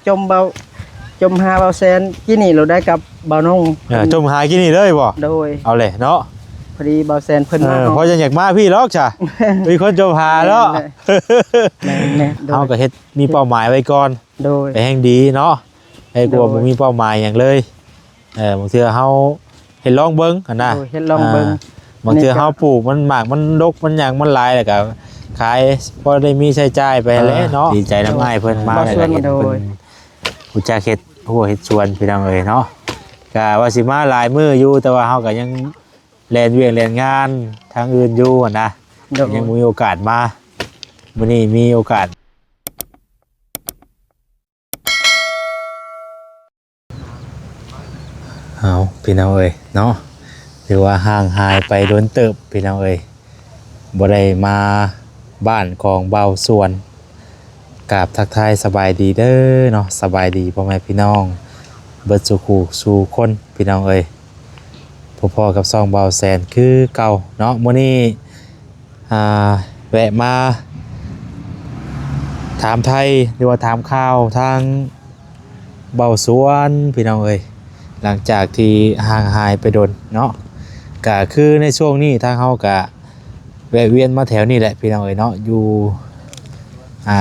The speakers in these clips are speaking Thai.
จมหาเบาแซนกินนี่เราได้กับเบานงจมหากินนี่เลยบ่โดยเอาเลยเนาะพอดีเบาแซนเพิ่นมาเพราะจะอยากมาพี่ล็อกจ้ะมีคนจมหาแล้วเขาก็เฮ็ดมีเป้าหมายไว้ก่อนโดยไปแห่งดีเนาะไอ้กลัวบ่มีเป้าหมายอย่างเลยบางเทื่อเฮาเฮ็ดลองเบิ่งหั่นน่ะเฮ็ดลองเบิ่งบางเทื่อเฮาปลูกมันหมากมันดกมันหยังมันหลายแล้วก็ขายพอได้มีใช้จ่ายไปแล้วเนาะดีใจน้ำอ้ายเพิ่นมาแล้วก็เฮ็ดเพิ่นผู้จักเฮ็ดหัวเฮ็ดสวนพี่น้องเอ้ยเนาะก็ว่าสิมาหลายมื้ออยู่แต่ว่าเฮาก็ยังแล่นเวียงแล่นงานทางอื่นอยู่หั่นนะยังมีโอกาสมามื้อนี้มีโอกาสเอาพี่น้องเอ้ยเนาะถือว่าห่างหายไปโดนเติบพี่น้องเอ้ยบ่ได้มาบ้านของเบาส่วนกราบทักทายสบายดีเด้อเนาะสบายดีพ่อแม่พี่น้องเบิดสู่คนพี่น้องเอ้ยพ่อกับซองเบาแสนคือเก่าเนาะมื้อนี้แวะมาถามไทยหรือว่าถามข่าวทางเบาสวนพี่น้องเอ้ยหลังจากที่ห่างหายไปโดนเนาะก็คือในช่วงนี้ทางเฮาก็แวะเวียนมาแถวนี้แหละพี่น้องเอ้ยเนาะอยู่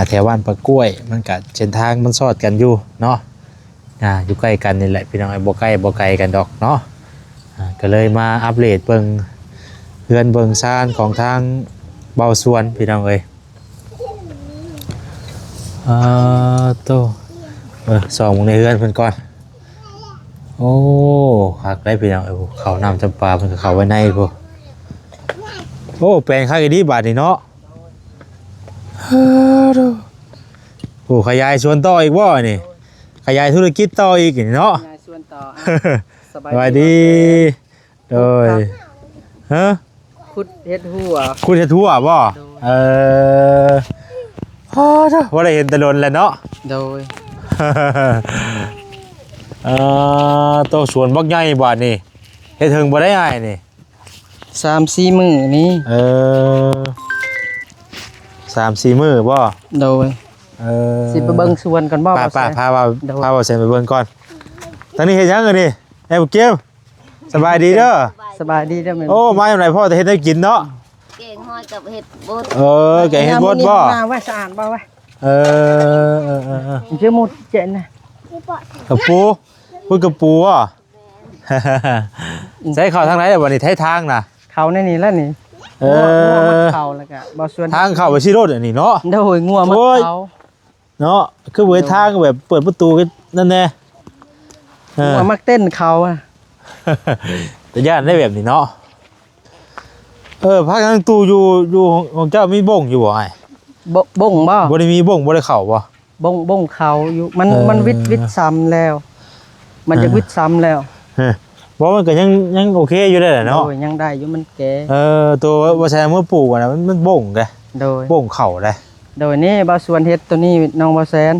แถวบ้านปะกล้วยมันก็เส้นทางมันสอดกันอยู่เนาะอยู่ใกล้กันนี่แหละพี่น้องไอ้บ่ไกลกันดอกเนาะก็เลยมาอัปเดตเบิ่งเฮือนเบิ่งซ่านของทางเบาส่วนพี่น้องเอ้ยโตส่องในเฮือนเพิ่นก่อนโอ้คักได้พี่น้องเอ้ยเขาน้ำจำปาเพิ่นก็เข้าไว้ในพุ่นโอ้แปลงคักอีดีบาดนี่เนาะโอ้ขยายสวนต่ออีกบ่นี่ขยายธุรกิจต่ออีกนี่เนาะขยายสวนต่อสบายดีโดยฮะขุดเฮ็ดหัวขุดเฮ็ดหัวบ่ว่าได้เห็นตะลนแล้วเนาะโดยโตสวนบักใหญ่บาดนี่เฮ็ดถึงบ่ได้ง่ายนี่ 3-4 มื้อนี้3-4 มื้อบ่โดยสิไปเบิ่งสวนกันบ่ป้าพาว่าเซ็นไปเบิ่งก่อนตอนนี้เฮ็ดหยังกันนี่ไอ้บุกเกมสบายดีเด้อสบายดีเด้อแม่โอ้มาอยู่ไหนพ่อจะเฮ็ดให้กินเนาะแกงฮอยกับเห็ดบดแกงเฮ็ดบดบ่ไว้สะอาดบ่ไว้ชื่อหมดเจ็ดนะกระปูพูดกระปูอ่ะใช้เข้าทางไหนบัดนี้ไททางน่ะเข้าในนี่แล้วนี่เข้าแล้วก็บ่ส่วนทางเข้าไปสิรถอันนี้เนาะโดยงัวมันเข้าเนาะคือเวทางแบบเปิดประตูกันนั่นแน่งัวมักเต้นเขาอ่ะแต่ย่านได้แบบนี้เนาะพักทางตู้อยู่ของเจ้ามีบ่งอยู่บ่ไอ้บ่งบ่ได้มีบ่งบ่ได้เข้าบ่บ่งเขาอยู่มันวิทซ้ำแล้วมันจะวิทซ้ำแล้วบ่มันก็ยังโอเคอยู่ได้แหละเนาะยังได้อยู่มันแก่ตัวว่าใช้เมื่อปลูกน่ะมันบ่งเด้โดยบ่งเข้าได้โดยนี่บ่ส่วนเฮ็ดตัวนี้น้องบ่แซน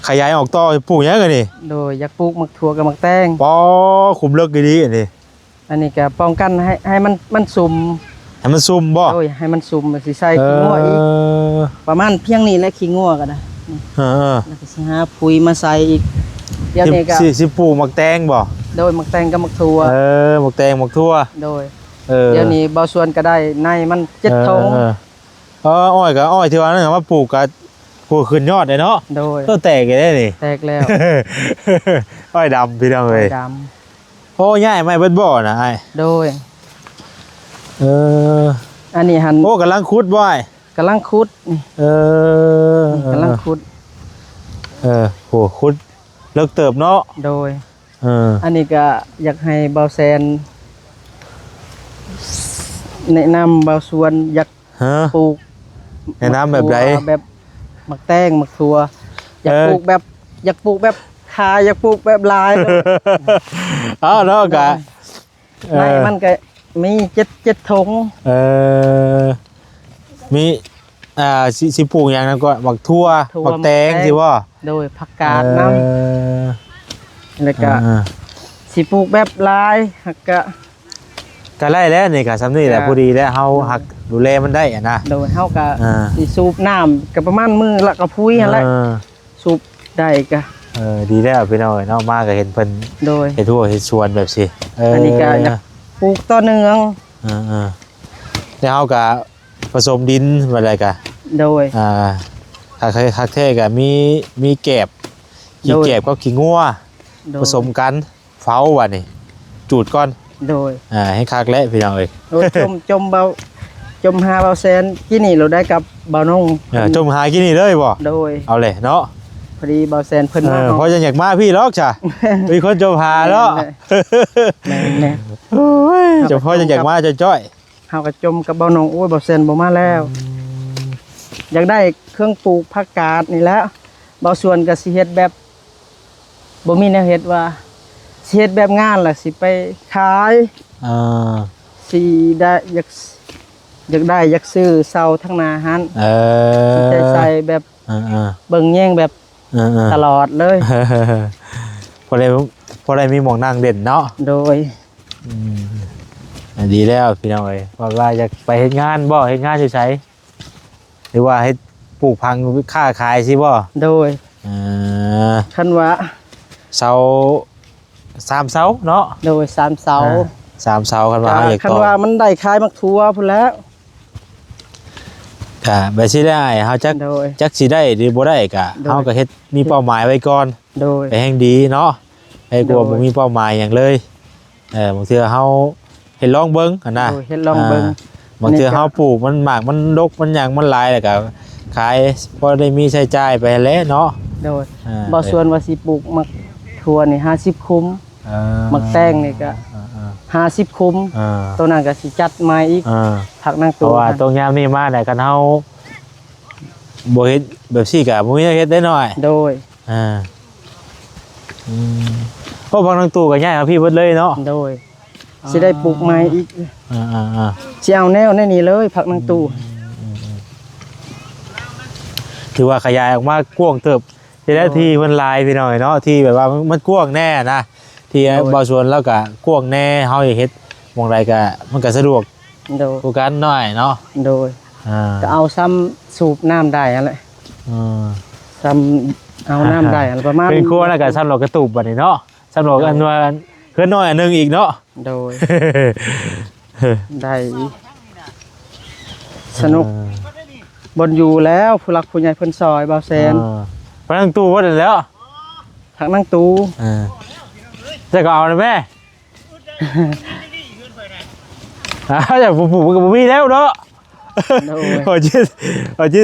ขยายออกต่อปลูกหยังกันนี่โดยอยากปลูกมักถั่วกับมักแตงปอคุมเลิกดีๆอันนี้ก็ป้องกันให้มันซุ่มให้มันซุ่มบ่โดยให้มันซุ่มสิใส่ขี้งัวอีกประมาณเพียงนี้แหละขี้งัวก็ได้แล้วก็สิหาปุ๋ยมาใส่อีกเดี๋ยวนี้ก็สิปลูกมักแตงบ่โดยมักแตงกับมักถั่วมักแตงมักถั่วโดยเดี๋ยวนี้บ่ส่วนก็ได้ในมัน7 ทงอ้อยก็อ้อยที่ว่านั่นว่าปลูกก็ปลูกขึ้นยอดได้เนาะโดยก็แตกได้นี่แตกแล้วอ้อยดำพี่น้องเอ้ยดำโอ้ใหญ่ไม่เบิดบ่นะไอ้โดยอันนี้หันโอ้กำลังขุดบ่ไอ้กำลังขุดกำลังขุดโหขุดเลิกเติบเนาะโดยอันนี้ก็อยากให้เบาแซนแนะนำเบาสวนอยากปลูกแนะนำแบบไหนแบบมักแตงมักถั่วอยากปลูกแบบคาอยากปลูกแบบลายเนาะกะไม่มันก็มี7 ทงมีสิปลูกอย่างนั้นก็มักทั่วมักแตงสิว่าโดยผักกาดน้ำแล้วก็สิปลูกแบบลายหักกะไล่แล้วนี่กะซ้ำนี่แหละพอดีแล้วเฮาหัก ดูแลมันได้อะนะ โดยเฮาก็ สิสูบน้ำก็ประมาณมือละก็พุยหั่นแหละสูบได้ก็ ดีแล้วพี่น้องเนาะมาก็เห็นเพิ่น โดย เฮ็ดทั่วเฮ็ดสวนแบบสิ อันนี้ก็อยากปลูกต้นเนือง แล้วเฮาก็ผสมดินอะไรก็ โดย คักแท้ก็มีแกบขี้แกบก็ขี้งัว โดย ผสมกันเฝ้าว่ะนี่จูดก่อน โดย ให้คักและพี่น้องเอ้ย โดยจมหาเบาแสนที่นี่เราได้กับเบานง จมหากินนี่เลยบ่ โดย เอาเลยเนาะ พอดีเบาแสนเพิ่นมา เพราะจะอยากมาพี่หรอกจ้ะ มีคนจมหาเนาะ แน่ โอ้ยเฉพาะจะอยากมาจ้อย เฮาก็จมกับเบานงโอ้ยเบาแสนบ่มาแล้ว อยากได้เครื่องปลูกผักกาดนี่แหล้วเบาส่วนก็สิเฮ็ดแบบบ่มีแนวเฮ็ดว่าสิเฮ็ดแบบงานล่ะสิไปขาย สิได้อยากซื้อเสาทั้งหนาหันสิใส่แบบเบิ่งแย่งแบบตลอดเลย พอได้มีหมองนั่งเด่นเนาะ โดย ดีแล้วพี่น้องเอ้ยว่าจะไปเฮ็ดงานบ่เฮ็ดงานอยู่ไสหรือว่าเฮ็ดปลูกพังค้าขายสิบ่ โดยคันว่า เสา3เสาเนาะ โดย3เสา 3เสาคันว่าอยาก คันว่ามันได้ขายมักทั่วพุ่นแล้ว ก็แบบสิได้เฮาจักสิได้หรือบ่ได้ก็เฮาก็เฮ็ดมีเป้าหมายไว้ก่อน โดย ไปแห่งดีเนาะให้กลัวบ่มีเป้าหมายหยังเลยบางเทื่อเฮาเฮ็ดลองเบิ่งหั่นน่ะ โดยเฮ็ดลองเบิ่ง บางเทื่อเฮาปลูกมันหมากมันดกมันหยังมันหลายแล้วก็ขายพอได้มีใช้จ่ายไปแล้วเนาะ โดยบ่ส่วนว่าสิปลูกมักทั่วนี่50คุ้มมักแตงนี่ก็50คุ้มตัวนั้นก็สิจัดมาอีกผักนาง เพ ตู ราะว่าตรงยามนี้มาได้กันเฮาบ่เฮ็ดแบบซี่ก็บ่มีเฮ็ดได้น้อย โดย เพราะบางนางตู่ก็ย้ายมาพี่เบิดเลยเนาะ โดยสิได้ปลูกใหม่อีกสิเอาแนวในนี้เลยผักนางตู ถือว่าขยายออกมากว้างเติบทีละทีมันลายพี่น้อยเนาะที่แบบว่ามันกว้างแน่นะที่บ่สวนแล้วก็กว้างแน่เฮาอยากเฮ็ดหม่องใดก็มันก็สะดวก โดย กูกันหน่อยเนาะ โดยก็เอาซ้ำสูบน้ำได้นั่นแหละซ้ำเอาน้ำได้อะไรประมาณ เป็นครัวแล้วก็ซ้ำหลอกกระตุบบัดนี้เนาะซ้ำหลอกอันว่าเพิ่นน้อยอันนึงอีกเนาะ โดยได้สนุกบนอยู่แล้วผู้หลักผู้ใหญ่เพิ่นซอยเบาแสน พนังตู้ว่าแล้ว ผักนางตู จะก็เอาเลยแม่อยากปลูกกับบุ้มีแล้วเนาะพอจิต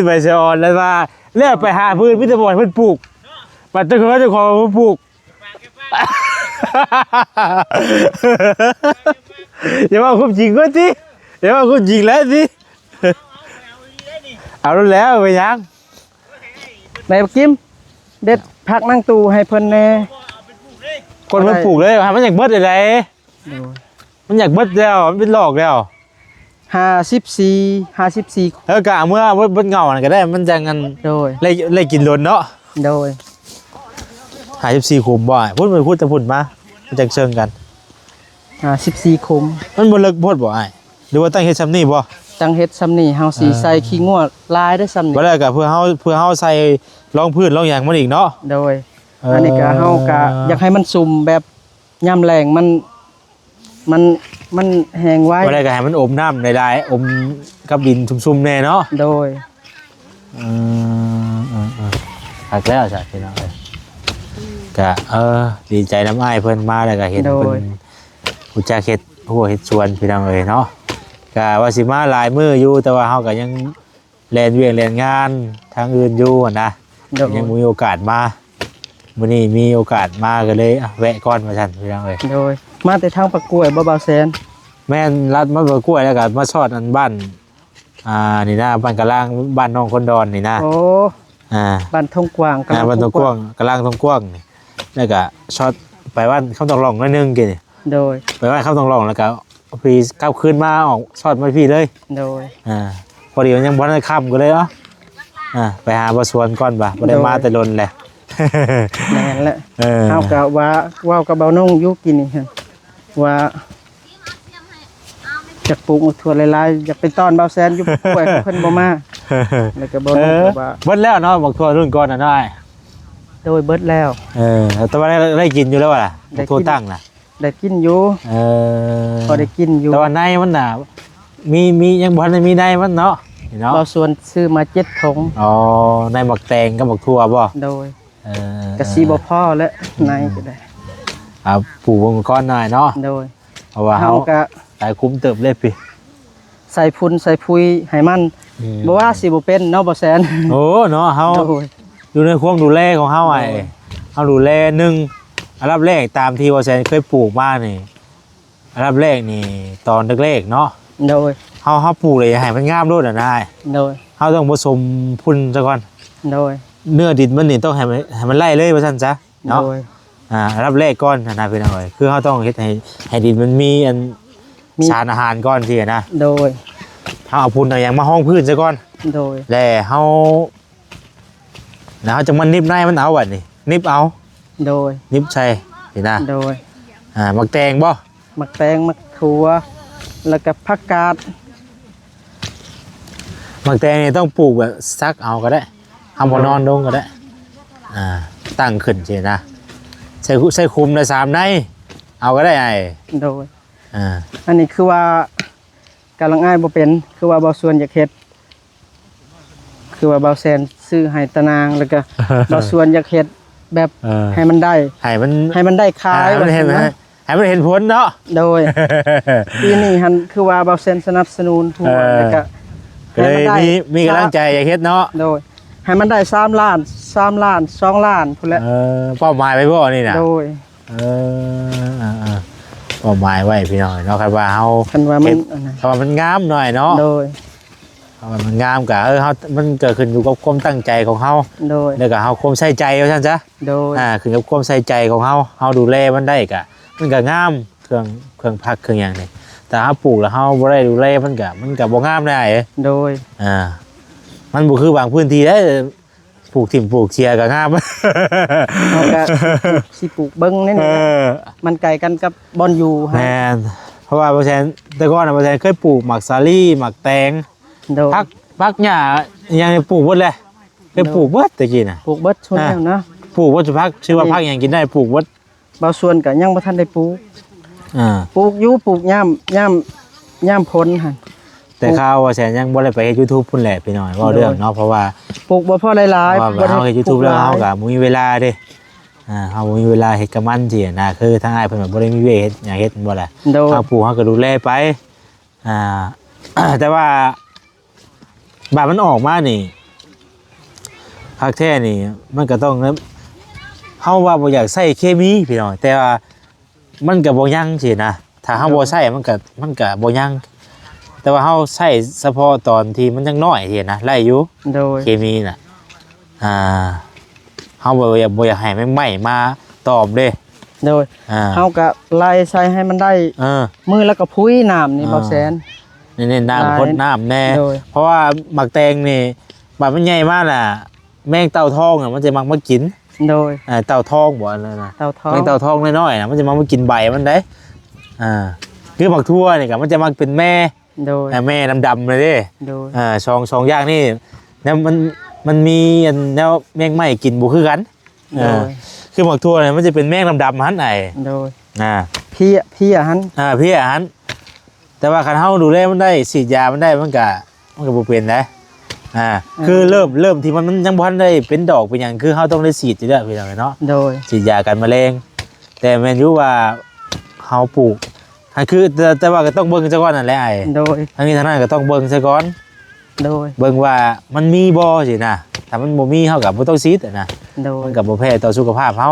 ไปเสียอ่อนแล้วว่าเรียกไปหาพื้นพิจารณาเพื่อนปลูกปัตตะเขาจะขอปลูกอย่าว่าคุณจริงก็สิอย่าว่าคุณจริงแล้วสิเอาแล้วไปยัง แม่กิมเด็ดผักนางตูให้เพิ่นแน่ คนมันปลูกเลยมันอยากเบิดอะไรมันอยากเบิดแล้วมันเป็นหลอกแล้ว54แล้วกะเมื่อเบิดเงาก็ได้มันจะงัน โดย เลยกินล้นเนาะ โดย54คุมบ่พูดจะพูดมามันจะเชิงกัน54คุมมันบ่เลิกโพดบ่อ้ายหรือว่าตั้งเฮ็ดซ้ำนี่บ่ จังเฮ็ดซ้ำนี่เฮาสิใส่ขี้งัวลายได้ซ้ำนี่ บ่ได้ก็เพื่อเฮาใส่รองพื้นรองหยังมันอีกเนาะ โดยอันนี้ก็เฮาก็อยากให้มันซุ่มแบบยามแรงมันแห้งไว้ บ่ได้ก็ให้มันอมน้ำหลายๆอมกับดินซุ่มๆแน่เนาะ โดยหักแล้วจ้ะพี่น้องก็ดีใจน้ำอ้ายเพิ่นมาแล้วก็เห็นเพิ่นผู้จักเฮ็ดผู้เฮ็ดสวนพี่น้องเอ้ยเนาะก็ว่าสิมาหลายมื้ออยู่แต่ว่าเฮาก็ยังแล่นเวียงแล่นงานทางอื่นอยู่นะยังมีโอกาสมามื้อนี้มีโอกาสมาก็เลยแวะก่อนว่าซั่นพี่น้องเอ้ยโดยมาแต่ทางปากกล้วยบ่แสน แม่นรัดมาเบกล้วยแล้วก็มาชอดอันบ้านนี่นะบ้านกะล่างบ้านน้องคนดอนนี่นะโอ้บ้านทงกว้างบ้านทงกว้างกะล่างทงกว้างแล้วก็ชอดไปบ้านคำตองหลองนิดนึงกินโดยไปบ้านคำตองหลองแล้วก็พี่เข้าคืนมาออกชอดมาพี่เลยโดยพอดีมันยังบ่ได้ค่ำก็เลยไปหาบ่สวนก่อนบ่ได้มาแต่ลนแหละนั่นแหละเฮาก็ว่ากับเบาน้องอยู่กินนี่ว่า อยากปลูกถั่วหลายๆอยากเป็นต้อนเบาแซนอยู่ป่วยเพิ่นบ่มาแล้วก็บ่รู้ว่า เบิดแล้วเนาะบักทั่วรุ่นก่อนน่ะได้ โดยเบิดแล้ว แต่ว่าได้กินอยู่แล้วล่ะบักทั่วตั้งน่ะ ได้กินอยู่พอได้กินอยู่ แต่ว่าในมันน่ะมียังบ่ทันได้มีในมันเนาะเนาะ เบาส่วนซื้อมา7ถุง อ๋อในหมักแตงกับหมักทั่วบ่ โดยกะสิบ่พอแล้วในก็ได้ ปลูกวงก้อนหน่อยเนาะ โดย เพราะว่า เฮา เฮา ก็ ตายคุ้มเติบเลยพี่ ใส่พุ่นใส่พุยให้มันบ่ว่าสิบ่เป็นเนาะบ่แซน โอ้เนาะเฮา โดย อยู่ในความดูแลของเฮาไอ้เฮาดูแลหนึ่งอันดับแรกตามที่ว่าแซนเคยปลูกมานี่อันดับแรกนี่ตอนแรกๆเนาะ โดย เฮาปลูกเลยให้มันงามโลดน่ะนาย โดย เฮาต้องผสมพุ่นซะก่อน โดย เนื้อดินมันนี่ต้องให้มันไล่เลยว่าซั่นซะเนาะ โดย อันดับแรกก่อนนะพี่น้อยคือเฮาต้องเฮ็ดให้ดินมันมีสารอาหารก่อนสินะ โดย เฮาเอาพุ่นเอาหยังมาห้องพื้นซะก่อน โดย แล้วเฮาจะมันนิบในมันเอาบัดนี่นิบเอา โดย นิบใช่สินะ โดย มักแตงบ่ มักแตงมักถั่วแล้วก็ผักกาด มักแตงนี่ต้องปลูกแบบซักเอาก็ได้เอาบ่นอนลงก็ได้ตั้งขึ้นสินะใส่คุมได้3ในเอาก็ได้ไอ้ โดย อ่า อันนี้คือว่ากำลังอ้ายบ่เป็นคือว่าเบาส่วนอยากเฮ็ดคือว่าเบาแซนซื้อให้ตะนางแล้วก็ เบาส่วนอยากเฮ็ดแบบให้มันได้ ให้มัน ให้มันได้ขาย ให้มันเห็น ว่าซั่ะ ให้มันเห็นผลเนาะ โดย ปีนี้หันคือว่าเบาเซนสนับสนุนทั่วแล้วก็ ก็เลยมีกำลังใจอยากเฮ็ดเนาะ โดยให้มันได้3 ล้าน3 ล้าน2 ล้านพุ่นแหละ เป้าหมายไปบ่นี่น่ะ โดย เป้าหมายไว้พี่น้อยเนาะครับว่าเฮา คันว่ามันอันนั้น ถ้าว่ามันงามหน่อยเนาะ โดย ถ้าว่ามันงามก็เฮามันเกิดขึ้นอยู่กับความตั้งใจของเฮา โดย แล้วก็เฮาความใส่ใจว่าซั่นซะ โดย ขึ้นกับความใส่ใจของเฮาดูแลมันได้ก็มันก็งามเครื่องพักเครื่องหยังนี่แต่เฮาปลูกแล้วเฮาบ่ได้ดูแลมันก็บ่งามได้ โดย มันบ่คือบางพื้นที่ได้ปลูกถิ่มปลูกเชียก็งาม เฮาก็สิปลูกเบิ่งนี่มันไกลกันกับบอนอยู่ แม่นเพราะว่าบ่แซนแต่ก่อนน่ะบ่แซนเคยปลูกหมักสาลี่หมักแตง โดย พักหญ้าอิหยังปลูกหมดเลยเคยปลูกเบิดตะกี้น่ะ ปลูกเบิดชนแล้วเนาะ ปลูกวัชพักชื่อว่าพักหยังกินได้ปลูกวัด เบาส่วนก็ยังบ่ทันได้ปลูกปลูกอยู่ปลูกย่ำพ้นหั่น แต่ข้าวว่าแซนยังบ่ได้ไปเฮ็ด YouTube พุ่นแหละพี่น้อยเว้าเรื่องเนาะเพราะว่า ปลูกบ่พอหลาย ว่า ๆบ่ เฮาเฮ็ด YouTube แล้วเฮาก็ ป บ่มีเวลาเด้เฮาบ่มีเวลาเฮ็ดกับมันสินะคือทางอ้ายเพิ่นบ่ได้มีเวลาเฮ็ดหยังเฮ็ดบ่ล่ะ โดย เฮาปลูกเฮาก็ดูแลไปแต่ว่าบาดมันออกมานี่พักแท้นี่มันก็ต้องเฮาว่าบ่อยากใช้เคมีพี่น้อยแต่ว่ามันก็บ่ยังสินะถ้าเฮาบ่ใช้มันก็บ่ยังแต่ว่าเฮาใช้เฉพาะตอนที่มันยังน้อยสินะไล่อยู่ โดย เคมีน่ะเฮาบ่อยากให้แม่งไหม้มาตอมเด้ โดยเฮาก็ไล่ใส่ให้มันได้มือแล้วก็พุ้ยน้ำนี่เบาแสน นี่น้ำพ่นน้ำแน่ โดย เพราะว่าหมักแตงนี่บาดมันใหญ่มากน่ะแมงเต่าทองน่ะมันจะมักมากิน โดย เต่าทองบ่อันนั้นน่ะ เต่าทอง แมงเต่าทองน้อยๆน่ะมันจะมากินใบมันได้คือหมักทั่วนี่ก็มันจะมักเป็นแม่ โดย แม่ดำๆเลยเด้ โดย สองอย่างนี่แล้วมันมีอันแนวแมงไหม้กินบ่คือกัน โดย คือหมักทั่วเนี่ยมันจะเป็นแมงดำๆหันไอ้ โดย อ่า พี่อ่ะหัน พี่หันแต่ว่าคันเฮาดูแลมันได้ฉีดยามันได้มันก็บ่เป็นนะคือเริ่มที่มันยังบ่ทันได้เป็นดอกเป็นหยังคือเฮาต้องได้ฉีดอยู่แล้วพี่น้องเนาะ โดย ฉีดยากันแมลงแต่แม่นอยู่ว่าเฮาปลูกคือแต่ว่าก็ต้องเบิ่งซะก่อนนั่นแหละไอ้ โดย ทั้งนี้ทั้งนั้นก็ต้องเบิ่งซะก่อน โดย เบิ่งว่ามันมีบ่สินะถ้ามันบ่มีเฮาก็บ่ต้องฉีดนะ โดย มันก็บ่แพ้ต่อสุขภาพเฮา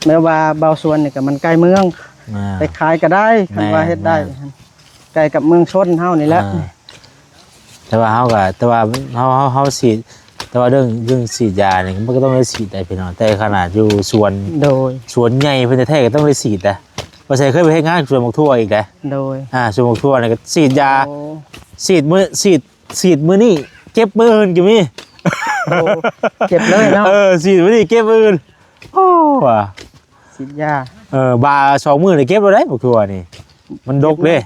แม้ว่าเบาส่วนนี่ก็มันใกล้เมืองไปขายก็ได้คันว่าเฮ็ดได้ใกล้กับเมืองชนเฮานี่แหละ แต่ว่าเฮาฉีดแต่ว่าเรื่องฉีดยานี่มันก็ต้องได้ฉีดได้พี่น้องแต่ขนาดอยู่สวน โดย สวนใหญ่เพิ่นแท้ๆก็ต้องได้ฉีดนะบ่ใช่เคยไปเฮ็ดงานสวนหมกทั่วอีกเด้ โดย สวนหมกทั่วนี่ก็ฉีดยา โอ้ ฉีดมื้อนี้เก็บมื้ออื่นก็มี โอ้เก็บเลยเนาะ ฉีดมื้อนี้เก็บมื้ออื่นโอ้ว่ะ ฉีดยา บา2มื้อนี่เก็บบ่ได้หมกทั่วนี่มันดกเด้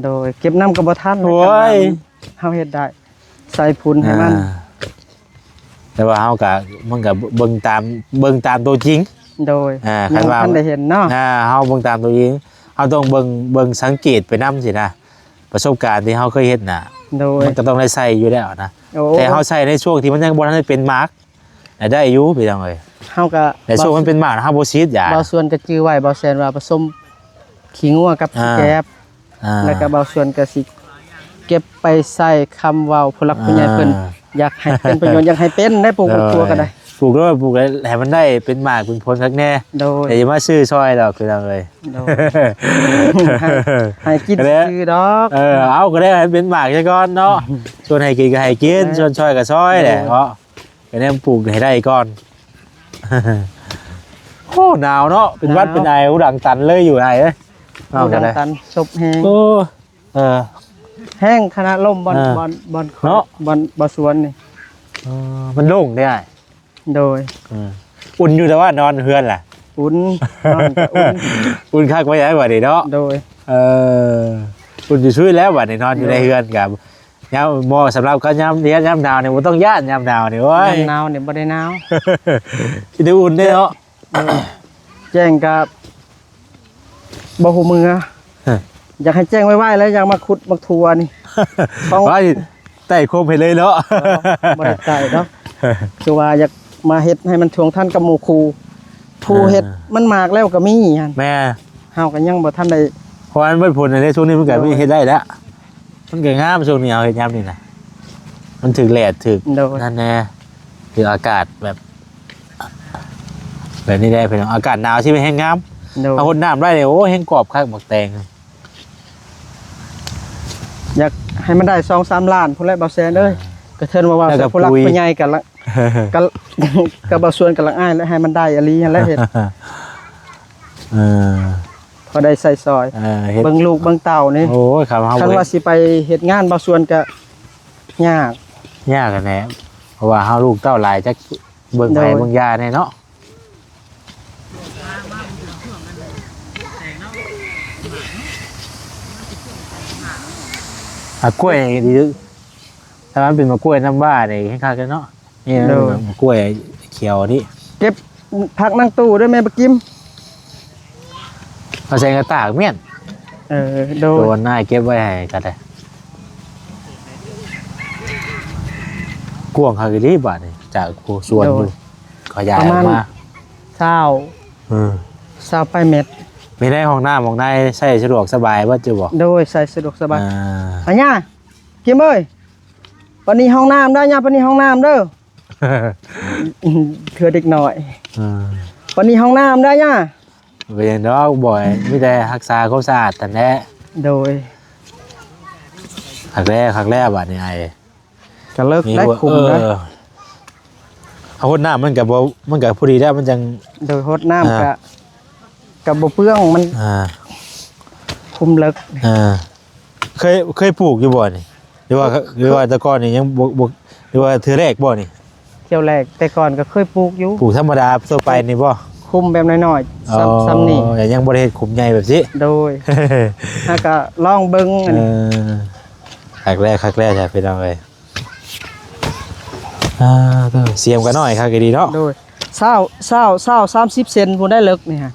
โดยเก็บน้ำก็บ่ทัน โอ้ย เฮาเฮ็ดได้ใส่พุนให้มัน แต่ว่าเฮาก็มันก็เบิ่งตามตัวจริง โดย คั ยั น ง ว่า ทันได้เห็นเนาะ เฮาเบิ่งตามตัวจริงเฮาต้องเบิ่งสังเกตไปนำสินะประสบการณ์ที่เฮาเคยเฮ็ดน่ะ โดย มันก็ต้องได้ใส่อยู่แล้วนะ โอ้ แต่เฮาใส่ในช่วงที่มันยังบ่ทันได้เป็นมาร์กได้อยู่พี่น้องเอ้ย เฮาก็ แต่ช่วงมันเป็นมาร์กเฮาบ่ฉีดยา เบาส่วนก็จื้อไว้เบาแซนว่าผสมขี้งัวกับขี้แกบ แล้วก็เบาส่วนก็สิเก็บไปใส่คำเว้าผู้หลักผู้ใหญ่เพิ่นอยากให้เป็นประโยชน์อยากให้เป็นได้ปลูกบักตัวก็ได้ ปลูกด้วยปลูกแล้วให้มันได้เป็นหมากเป็นผลคักแน่ โดย แต่อย่ามาซื้อซอยดอกคือจังเลย โดย ให้กินซื้อดอก เอาก็ได้ให้เป็นหมากซะก่อนเนาะส่วนให้กินก็ให้กินส่วนซอยก็ซอยแหละเพราะก็ได้ปลูกให้ได้ก่อนโอ้หนาวเนาะเป็นหวัดเป็นไอหูดังตันเลยอยู่ไหนเอ้ยเอา เอา ก็ ดัง ได้ ตันศพแห้ง โอ้ แห้งคณะล่มบอล เออ บอล เนาะ บอลสวนนี่ มันโล่งได้ โดย อุ่นอยู่แต่ว่านอนเฮือนแหละ อุ่นนอนก็อุ่น อุ่นคักไว้ได้บ่นี่เนาะ โดย อุ่นอยู่ช่วยแล้วบ่นี่นอนอยู่ในเฮือนกับยามหมอสำหรับเขายามเดียนยามหนาวเนี่ยบ่ต้องย่านยามหนาวนี่โอ้ย หนาวเนี่ยบ่ได้หนาว คิดดูอุ่นได้เนาะ แจ้งกับบ่ฮู้มืออยากให้แจ้งไว้ๆแล้วอยากมาขุดมาทัวนี่ ต้อง ว่าไต่โคมให้เลยเนาะ บ่ได้ใจเนาะคือว่าอยากมาเฮ็ดให้มันทวงท่านกับหมู่ครูผู้เฮ็ดมันมากแล้วก็มีหั่น แม่ เฮาก็ยังบ่ทันได้ เพราะมันผลในช่วงนี้มันก็มีเฮ็ดได้แล้วมันก็งามช่วงนี้เอาเฮ็ดยามนี่นะมันถึงแดดถึง โดย นั่นแน่ถึงอากาศแบบนี้ได้เพิ่นอากาศหนาวที่มันแห้งงาม โดย เอาคนน้ำได้เลยโอ้แห้งกรอบคักบักแตง อยากให้มันได้ 2-3 ล้านพุ่นแหละบ่แซนเอ้ยก็เทินว่า แล้วก็ ผู้หลัก ปุ๋ย ผู้ใหญ่กันละก็ก็บ่ส่วนกันละอ้ายแล้วให้มันได้อลีหั่นแหละเฮ็ด เออ พอได้ใส่ซอย เฮ็ด เบิ่งลูกเบิ่งเต่านี่ โอ้ยครับเฮา คันว่าสิไปเฮ็ดงานบ่ส่วนก็ยาก ยากกันแน่เพราะว่าเฮาลูกเต้าหลายจักเบิ่งไปเบิ่งยาแน่เนาะกล้วยดีถ้ามันเป็นมะกล้วยน้ำว้านี่คล้ายๆกันเนาะนี่มะกล้วยเขียวนี่ เก็บผักนั่งตู้ด้วยแม่บ่กิม เอาใส่กระตากเมี่ยน โด โด ย นนายเก็บไว้ให้กันได้กวางคากิริบาทนี่จากผู้สวนอยู่ขยายออกมา 20ไปเม็ด ไม่ได้ห้องน้ำห้องในใช้สะดวกสบายว่าจะบอก โดยใส่สะดวกสบาย อ่า อันย่ากิมเอ้ยวันนี้ห้องน้ำได้ย่าวันนี้ห้องน้ำเด้อเถื่อเด็กหน่อยวันนี้ห้องน้ำได้ย่า เป็นอย่างน้อยบ่อยไม่ได้รักษาความสะอาดแต่แน่ โดย ครั้งแรกบาทนี่ไอ้ ก็เลิกได้คุมนะ เอาคนน้ำมันกับพอดีแล้วมันจัง โดยฮดน้ำกับบ่เปื้องมันคุมเลิก เคยปลูกอยู่บ่นี่หรือว่าแต่ก่อนนี่ยังบ่หรือว่าเทื่อแรกบ่นี่ เที่ยวแรกแต่ก่อนก็เคยปลูกอยู่ ปลูกธรรมดาทั่วไปนี่บ่ คุมแบบน้อยๆซ้ำนี่ แต่ยังบ่ได้เฮ็ดขุมใหญ่แบบนี้ โดยถ้าก็ลองเบิ่งอันนี้ ครั้งแรกใช่พี่น้องเอ้ยก็เสียมกันหน่อยครับก็ดีเนาะ โดย30 เซนพุ่นได้เลิกนี่ฮะ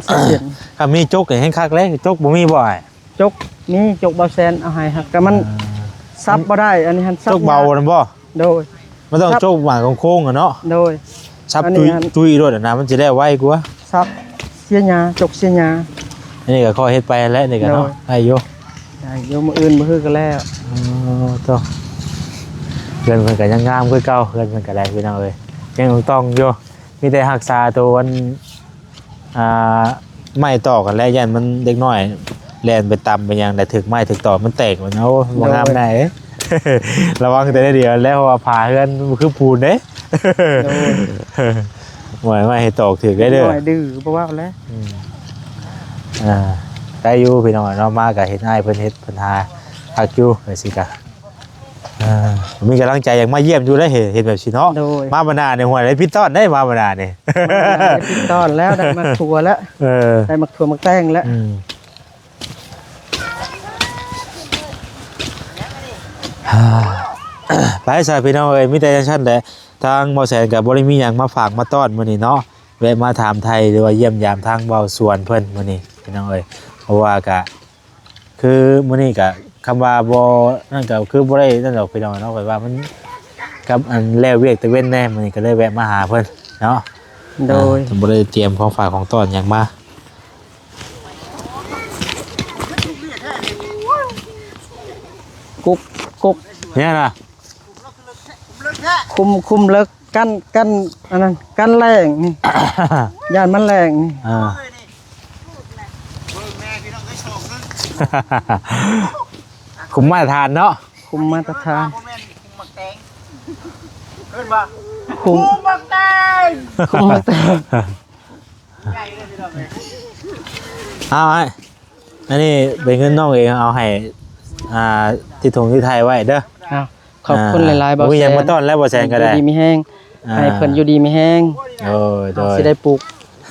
30 เซน ถ้ามีจกก็เห็นคักแรกจกบ่มีบ่อย จกนี่จกเบาแซนเอาให้ครับก็มันซับบ่ได้อันนี้หันซับ จกเบานั่นบ่ โดย มันต้องจกหวานโค้งๆอะเนาะ โดย ซับ อันนี้ จุยรถอะนะมันจะได้ไวกว่า ซับเสียหญ้าจกเสียหญ้า อันนี้ก็ค่อยเฮ็ดไปแล้วนี่ก็เนาะ โดย ได้อยู่ ได้เดี๋ยวมื้ออื่นมื้อฮือก็แล้ว ต่อเงินมันก็ยังงามคือเก่าเงินมันก็ได้พี่น้องเอ้ยยังต้องอยู่มีแต่รักษาตัวมันไม้ต่อกันแล้วยันมันเด็กน้อยแล่นไปตำไปยังได้ถึกไม้ถึกต่อมันแตกมันเอาบ่งามได้ ระวังแต่เดียวแล้วว่าผ่าเฮือนคือปูนเด้ โดย หวยไม่ให้ตกถึกได้เด้อ น้อยดื้อบ่ว่าแล้ว ได้อยู่พี่น้องเนาะมาก็เฮ็ดให้เพิ่นเฮ็ดเพิ่นหาฮักอยู่จังซี่ก็มีกำลังใจอยากมาเยี่ยมอยู่ได้เห็นแบบสิเนาะ โดย มาบรรดาในหัวได้พิดต้อนได้มาบรรดานี่ ได้ติดต้อนแล้วได้มาทัวแล้วได้มาทัวมาแต่งแล้ว ไปสายพี่น้องเอ้ยมีแต่จังซั่นแหละทางเบาแสนก็บ่ได้มีหยังมาฝากมาต้อนมื้อนี้เนาะแวะมาถามไทยหรือว่าเยี่ยมยามทางเบาสวนเพิ่นมื้อนี้พี่น้องเอ้ยเพราะว่าก็คือมื้อนี้ก็คำว่าบ่นั่นก็คือบ่ได้นั่นดอกพี่น้องเนาะแบบว่ามันกับอันแล้วเวียกตะเว้นแน่มื้อนี้ก็เลยแวะมาหาเพิ่นเนาะ โดย บ่ได้เตรียมของฝากของต้อนหยังมา กุกกุก เนี่ยนะ คุมเลิกกันอันนั้นกันแรงนี่ ย่านมันแรงนี่ อ่า คุมมาตรฐานเนาะ คุมมาตรฐาน เพิ่นว่า คุม บักแตง คุมมาตรฐาน ใหญ่เลยพี่น้องเอ้ย เอาไว้อันนี้เป็นเงินน้องเองเอาให้ที่ถุงที่ไทยไว้เด้อ อ้าวขอบคุณหลายๆบ่ บ่มีห แซ ยัง น มาต้อนแล้วบ่แซนก็ได้ อยู่ดีมีแห้ง อ่า ให้เพิ่นอยู่ดีมีแห้ง โอ้ยโดย สิได้ปลูก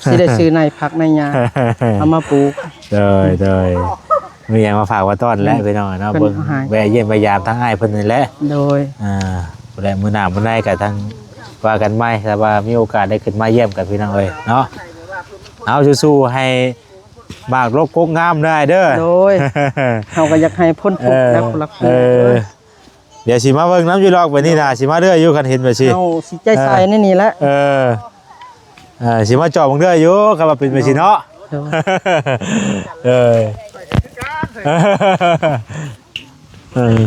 สิได้ซื้อในผักในหญ้าเอามาปลูก โดยมีหยังมาฝากมาต้อนแล้วพี่น้องเนาะ เพิ่ เบิ่ น ง เอาให้ แวะเยี่ยมพยายามทั้งอ้ายเพิ่นนี่แหละ โดย บ่ได้มื้อหน้ามื้อในก็ทั้งว่ากันใหม่ถ้าว่ามีโอกาสได้ขึ้นมาเยี่ยมกันพี่น้องเอ้ยเนาะเอาสู้ๆให้มากรบกกงามได้เด้อ โดยเฮาก็อยากให้พ้นทุกข์และผู้รัก เออเดี๋ยวสิมาเบิ่งน้ำอยู่ดอกไปนี่นะสิมาเด้ออยู่คันเห็นไปสิ เฮาสิใจใส่ในนี่แหละ สิมาจอบมึงเด้ออยู่คันว่าเป็นไปสิเนาะ โดย เออเออ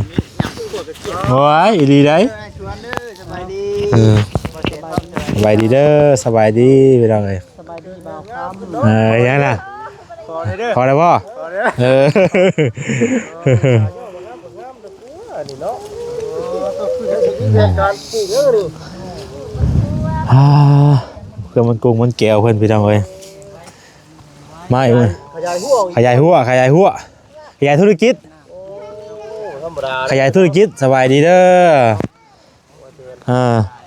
โอ้ยอีหลีได้ ชวนเด้อสบายดี สบายดีเด้อสบายดีไปน้องเอ้ย สบายดีบ่าวคำ ยังน่ะ ขอเด้อ พอแล้วบ่ ขอเด้อ เออ นี่เนาะต้องคือเรื่องการปลูกเด้อนี่ เครื่องมันกุ้งมันแก้วเพิ่นพี่น้องเอ้ยมาอีกมั้ย ขยายหัว ขยายหัวขยายธุรกิจ ธรรมดา ขยายธุรกิจสบายดีเด้อ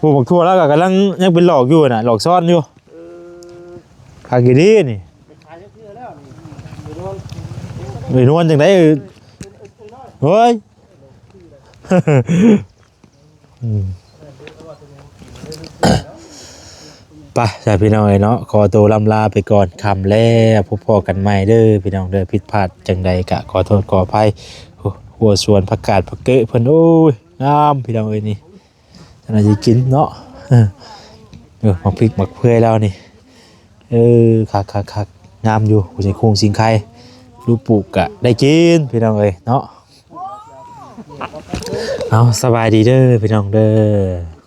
ปลูกบักทั่วแล้วก็กำลังยังเป็นหลอกอยู่น่ะหลอกซ่อนอยู่ขายกี่ดีนี่ไปนวลจังได๋เฮ้ยไปจ้ะพี่น้องเอ้ยเนาะขอตัวลำลาไปก่อนคำแล้วพบพอกันใหม่เด้อพี่น้องเด้อผิดพลาดจังใดกะขอโทษขออภัยหัวสวนผักกาดผักเกะเพิ่นโอ้ยงามพี่น้องเอ้ยนี่น่าจะกินเนาะหมักพริกหมักเพื่อยแล้วนี่คักงามอยู่ผู้ใหญ่คงสิงไข่ลูกปลูกกะได้กินพี่น้องเอ้ยเนาะเอาสบายดีเด้อพี่น้องเด้อ